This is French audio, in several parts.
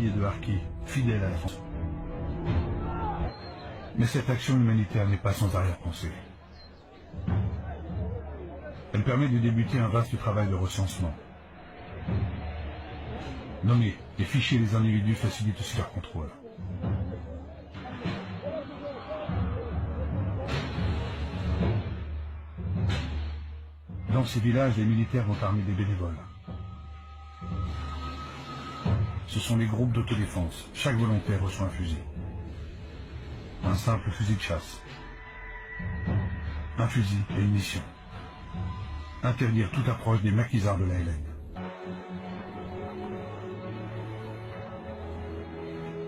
milliers de harkis, fidèles à la France. Mais cette action humanitaire n'est pas sans arrière-pensée. Elle permet de débuter un vaste travail de recensement. Nommer et ficher les individus facilite aussi leur contrôle. Dans ces villages, les militaires vont armer des bénévoles. Ce sont les groupes d'autodéfense. Chaque volontaire reçoit un fusil. Un simple fusil de chasse. Un fusil et une mission. Interdire toute approche des maquisards de la LN.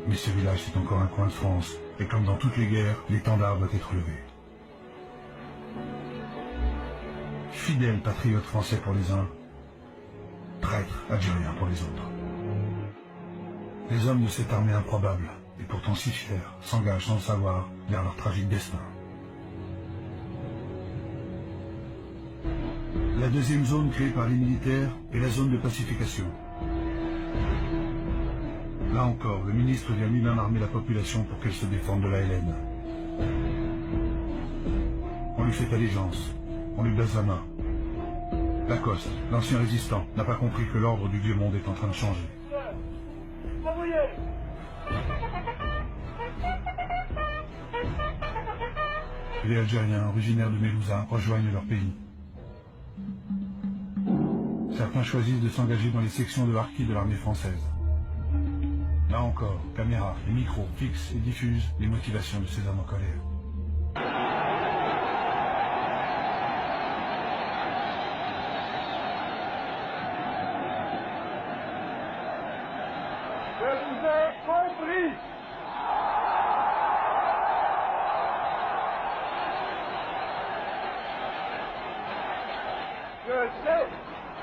Mais ce village, c'est encore un coin de France. Et comme dans toutes les guerres, l'étendard doit être levé. Fidèles patriotes français pour les uns, traîtres algériens pour les autres. Les hommes de cette armée improbable, et pourtant si fiers, s'engagent sans le savoir vers leur tragique destin. La deuxième zone créée par les militaires est la zone de pacification. Là encore, le ministre vient lui-même armer la population pour qu'elle se défende de la LN. On lui fait allégeance, on lui baise la main. Lacoste, l'ancien résistant, n'a pas compris que l'ordre du vieux monde est en train de changer. Les Algériens, originaires de Mélouza, rejoignent leur pays. Certains choisissent de s'engager dans les sections de harkis de l'armée française. Là encore, caméras et micros fixent et diffusent les motivations de ces hommes en colère. Je vous ai compris. Je sais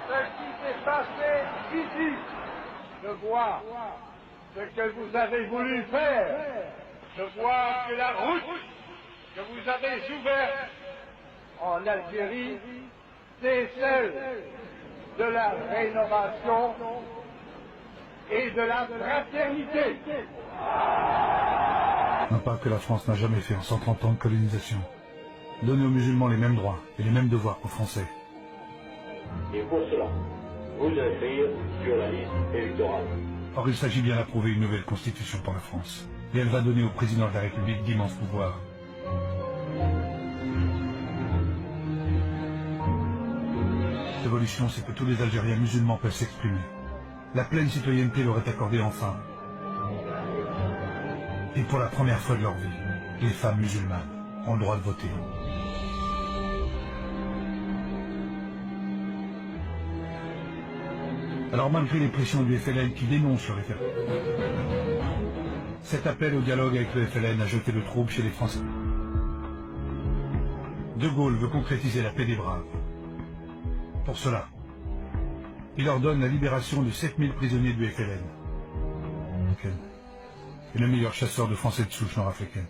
ce qui s'est passé ici. Je vois ce que vous avez voulu faire. Je vois que la route que vous avez ouverte en Algérie, c'est celle de la rénovation et de la fraternité. Un pas que la France n'a jamais fait en 130 ans de colonisation. Donner aux musulmans les mêmes droits et les mêmes devoirs qu'aux Français. Et pour cela, vous inscrire sur la liste électorale. Or, il s'agit bien d'approuver une nouvelle constitution pour la France. Et elle va donner au président de la République d'immenses pouvoirs. L'évolution, c'est que tous les Algériens musulmans peuvent s'exprimer. La pleine citoyenneté leur est accordée enfin. Et pour la première fois de leur vie, les femmes musulmanes ont le droit de voter. Alors malgré les pressions du FLN qui dénoncent le référendum, cet appel au dialogue avec le FLN a jeté le trouble chez les Français. De Gaulle veut concrétiser la paix des braves. Pour cela, il ordonne la libération de 7000 prisonniers du FLN. Et le meilleur chasseur de Français de souche nord-africaine.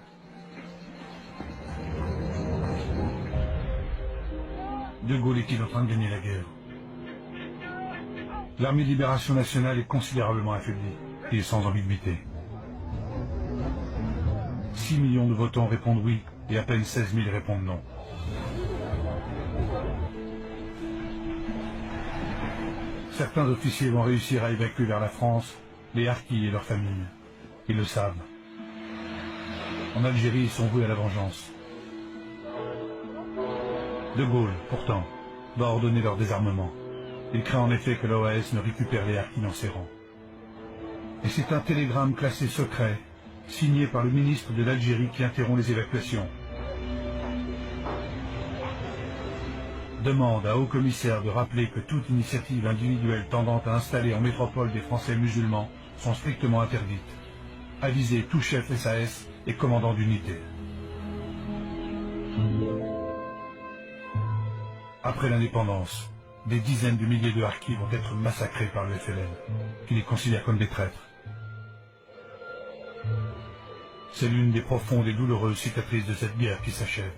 De Gaulle est-il en train de gagner la guerre? L'armée de libération nationale est considérablement affaiblie et sans ambiguïté. 6 millions de votants répondent oui et à peine 16 000 répondent non. Certains officiers vont réussir à évacuer vers la France les harkis et leurs familles. Ils le savent. En Algérie, ils sont voués à la vengeance. De Gaulle, pourtant, va ordonner leur désarmement. Il craint en effet que l'OAS ne récupère les harkis dans ses rangs. Et c'est un télégramme classé secret, signé par le ministre de l'Algérie qui interrompt les évacuations. Demande à haut-commissaire de rappeler que toute initiative individuelle tendant à installer en métropole des Français musulmans sont strictement interdites. Aviser tout chef SAS et commandant d'unité. Après l'indépendance, des dizaines de milliers de harkis vont être massacrés par le FLN, qui les considère comme des traîtres. C'est l'une des profondes et douloureuses cicatrices de cette guerre qui s'achève.